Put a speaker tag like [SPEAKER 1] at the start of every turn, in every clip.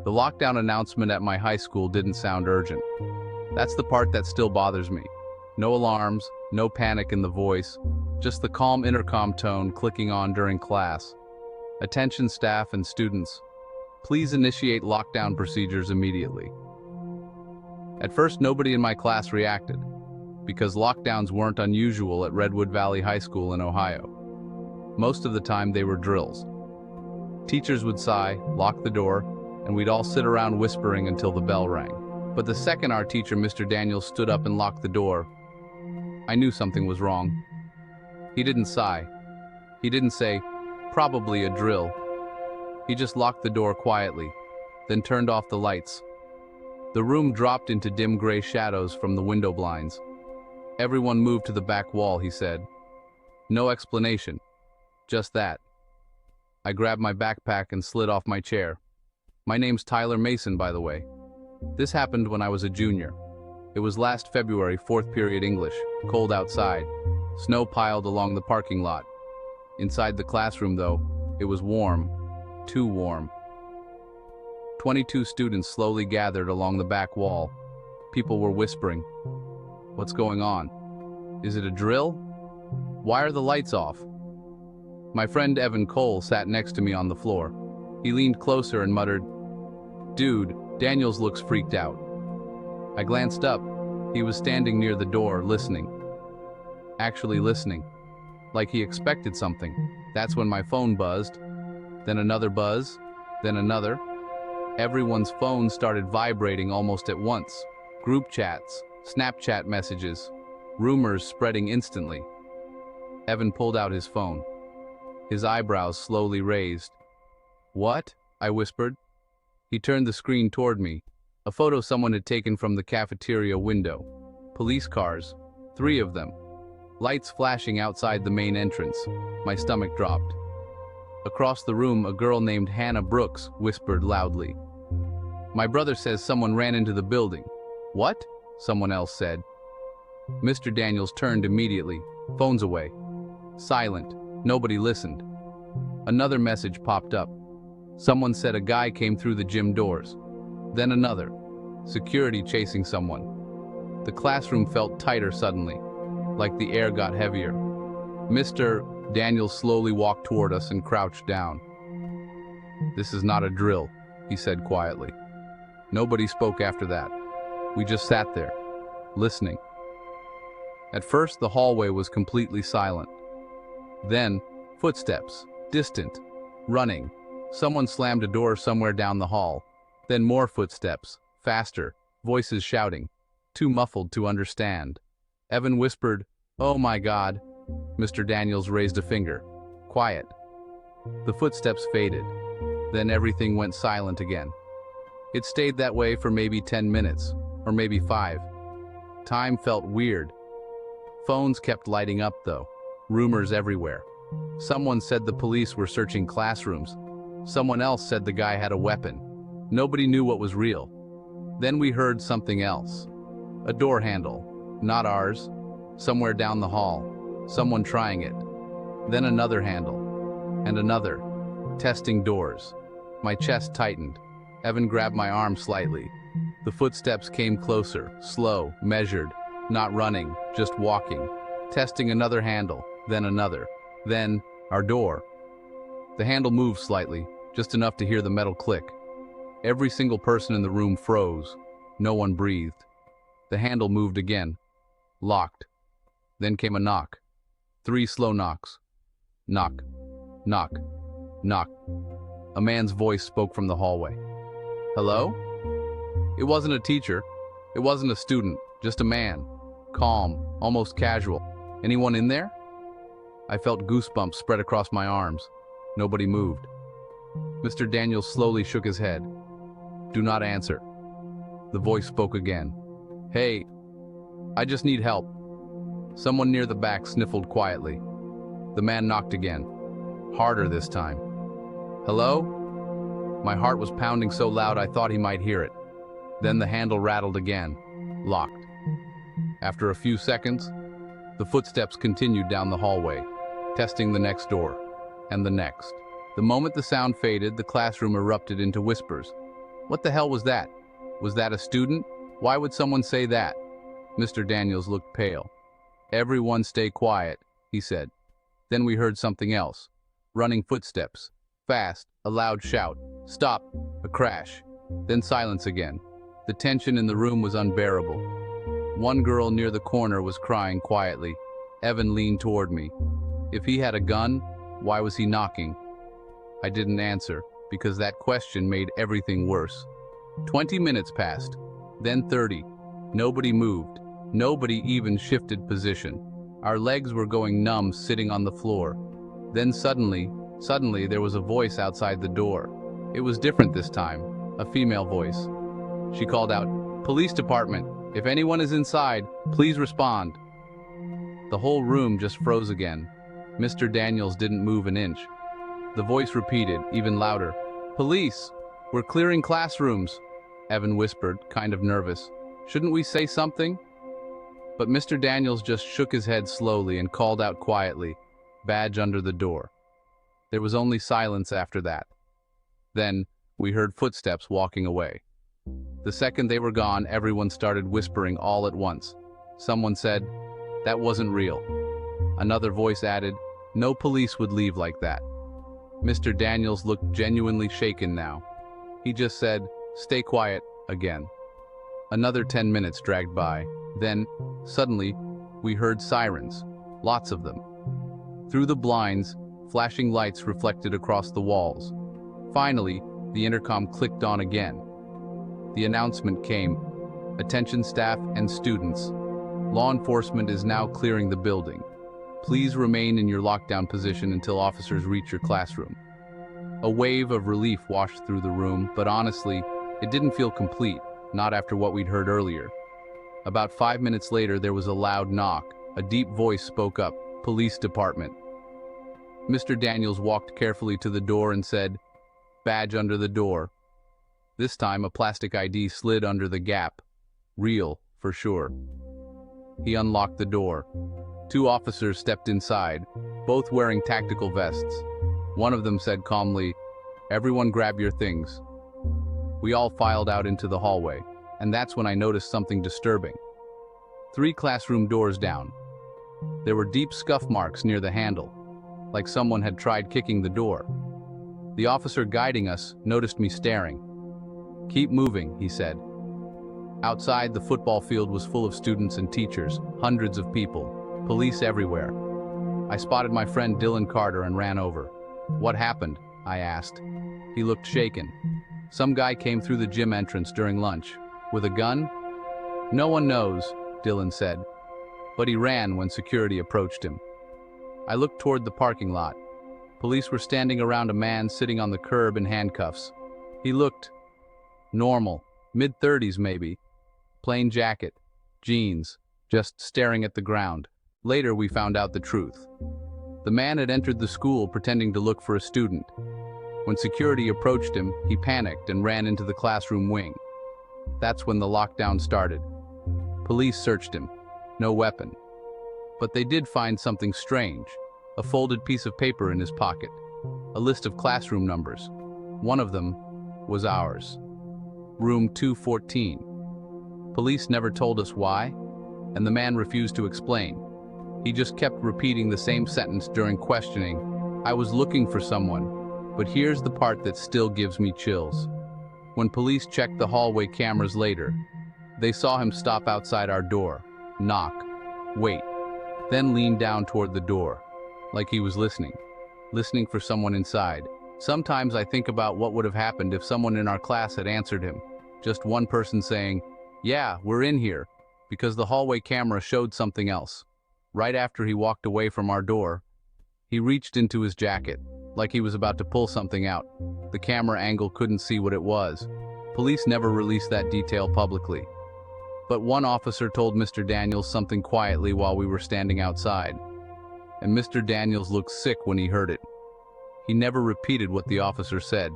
[SPEAKER 1] The lockdown announcement at my high school didn't sound urgent. That's the part that still bothers me. No alarms, no panic in the voice, just the calm intercom tone clicking on during class. Attention staff and students, please initiate lockdown procedures immediately. At first, nobody in my class reacted, because lockdowns weren't unusual at Redwood Valley High School in Ohio. Most of the time they were drills. Teachers would sigh, lock the door, and we'd all sit around whispering until the bell rang. But the second our teacher, Mr. Daniels, stood up and locked the door, I knew something was wrong. He didn't sigh. He didn't say, "Probably a drill." He just locked the door quietly, then turned off the lights. The room dropped into dim gray shadows from the window blinds. "Everyone moved to the back wall," he said. No explanation, just that. I grabbed my backpack and slid off my chair. My name's Tyler Mason, by the way. This happened when I was a junior. It was last February, 4th period English, cold outside. Snow piled along the parking lot. Inside the classroom, though, it was warm, too warm. 22 students slowly gathered along the back wall. People were whispering. What's going on? Is it a drill? Why are the lights off? My friend Evan Cole sat next to me on the floor. He leaned closer and muttered, "Dude, Daniels looks freaked out." I glanced up. He was standing near the door, listening. Actually listening. Like he expected something. That's when my phone buzzed. Then another buzz. Then another. Everyone's phone started vibrating almost at once. Group chats, Snapchat messages, rumors spreading instantly. Evan pulled out his phone. His eyebrows slowly raised. "What?" I whispered. He turned the screen toward me. A photo someone had taken from the cafeteria window. Police cars, 3 of them. Lights flashing outside the main entrance. My stomach dropped. Across the room, a girl named Hannah Brooks whispered loudly. "My brother says someone ran into the building." "What?" someone else said. Mr. Daniels turned immediately. Phones away. Silent. Nobody listened. Another message popped up. Someone said a guy came through the gym doors. Then another. Security chasing someone. The classroom felt tighter suddenly, like the air got heavier. Mr. Daniels slowly walked toward us and crouched down. "This is not a drill," he said quietly. Nobody spoke after that. We just sat there, listening. At first, the hallway was completely silent. Then, footsteps, distant, running. Someone slammed a door somewhere down the hall. Then more footsteps, faster, voices shouting, too muffled to understand. Evan whispered, "Oh my God." Mr. Daniels raised a finger. "Quiet." The footsteps faded. Then everything went silent again. It stayed that way for maybe 10 minutes, or maybe 5. Time felt weird. Phones kept lighting up though. Rumors everywhere. Someone said the police were searching classrooms. Someone else said the guy had a weapon. Nobody knew what was real. Then we heard something else. A door handle. Not ours. Somewhere down the hall. Someone trying it. Then another handle. And another. Testing doors. My chest tightened. Evan grabbed my arm slightly. The footsteps came closer, slow, measured, not running, just walking. Testing another handle, then another. Then, our door. The handle moved slightly, just enough to hear the metal click. Every single person in the room froze. No one breathed. The handle moved again. Locked. Then came a knock. 3 slow knocks. Knock. Knock. Knock. A man's voice spoke from the hallway. "Hello?" It wasn't a teacher. It wasn't a student. Just a man. Calm, almost casual. "Anyone in there?" I felt goosebumps spread across my arms. Nobody moved. Mr. Daniels slowly shook his head. "Do not answer." The voice spoke again. "Hey, I just need help." Someone near the back sniffled quietly. The man knocked again. Harder this time. "Hello?" My heart was pounding so loud I thought he might hear it. Then the handle rattled again. Locked. After a few seconds, the footsteps continued down the hallway, testing the next door, and the next. The moment the sound faded, the classroom erupted into whispers. What the hell was that? Was that a student? Why would someone say that? Mr. Daniels looked pale. Everyone stay quiet, he said. Then we heard something else. Running footsteps. Fast, a loud shout. Stop, a crash. Then silence again. The tension in the room was unbearable. One girl near the corner was crying quietly. Evan leaned toward me. If he had a gun, why was he knocking? I didn't answer, because that question made everything worse. 20 minutes passed, then 30. Nobody moved. Nobody even shifted position. Our legs were going numb sitting on the floor. Then suddenly, there was a voice outside the door. It was different this time, a female voice. She called out, "Police department, if anyone is inside, please respond." The whole room just froze again. Mr. Daniels didn't move an inch. The voice repeated, even louder, "Police, we're clearing classrooms." Evan whispered, kind of nervous, "Shouldn't we say something?" But Mr. Daniels just shook his head slowly and called out quietly, "Badge under the door." There was only silence after that. Then, we heard footsteps walking away. The second they were gone, everyone started whispering all at once. Someone said, "That wasn't real." Another voice added, "No police would leave like that." Mr. Daniels looked genuinely shaken now. He just said, "Stay quiet," again. Another 10 minutes dragged by. Then, suddenly, we heard sirens, lots of them. Through the blinds, flashing lights reflected across the walls. Finally, the intercom clicked on again. The announcement came, "Attention staff and students. Law enforcement is now clearing the building. Please remain in your lockdown position until officers reach your classroom." A wave of relief washed through the room, but honestly, it didn't feel complete, not after what we'd heard earlier. About 5 minutes later, there was a loud knock. A deep voice spoke up, "Police department." Mr. Daniels walked carefully to the door and said, "Badge under the door." This time, a plastic ID slid under the gap. Real, for sure. He unlocked the door. 2 officers stepped inside, both wearing tactical vests. One of them said calmly, "Everyone grab your things." We all filed out into the hallway, and that's when I noticed something disturbing. 3 classroom doors down. There were deep scuff marks near the handle, like someone had tried kicking the door. The officer guiding us noticed me staring. "Keep moving," he said. Outside, the football field was full of students and teachers, hundreds of people, police everywhere. I spotted my friend Dylan Carter and ran over. "What happened?" I asked. He looked shaken. "Some guy came through the gym entrance during lunch. With a gun?" "No one knows," Dylan said. "But he ran when security approached him." I looked toward the parking lot. Police were standing around a man sitting on the curb in handcuffs. He looked normal, mid-30s maybe. Plain jacket, jeans, just staring at the ground. Later we found out the truth. The man had entered the school pretending to look for a student. When security approached him, he panicked and ran into the classroom wing. That's when the lockdown started. Police searched him. No weapon. But they did find something strange. A folded piece of paper in his pocket. A list of classroom numbers. One of them was ours. Room 214. Police never told us why, and the man refused to explain. He just kept repeating the same sentence during questioning. "I was looking for someone." But here's the part that still gives me chills. When police checked the hallway cameras later, they saw him stop outside our door, knock, wait, then lean down toward the door, like he was listening for someone inside. Sometimes I think about what would have happened if someone in our class had answered him. Just one person saying, "Yeah, we're in here," because the hallway camera showed something else. Right after he walked away from our door, he reached into his jacket, like he was about to pull something out. The camera angle couldn't see what it was. Police never released that detail publicly. But one officer told Mr. Daniels something quietly while we were standing outside. And Mr. Daniels looked sick when he heard it. He never repeated what the officer said,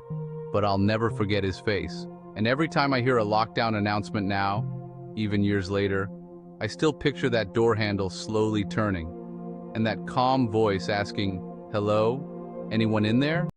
[SPEAKER 1] but I'll never forget his face. And every time I hear a lockdown announcement now, even years later, I still picture that door handle slowly turning, and that calm voice asking, "Hello? Anyone in there?"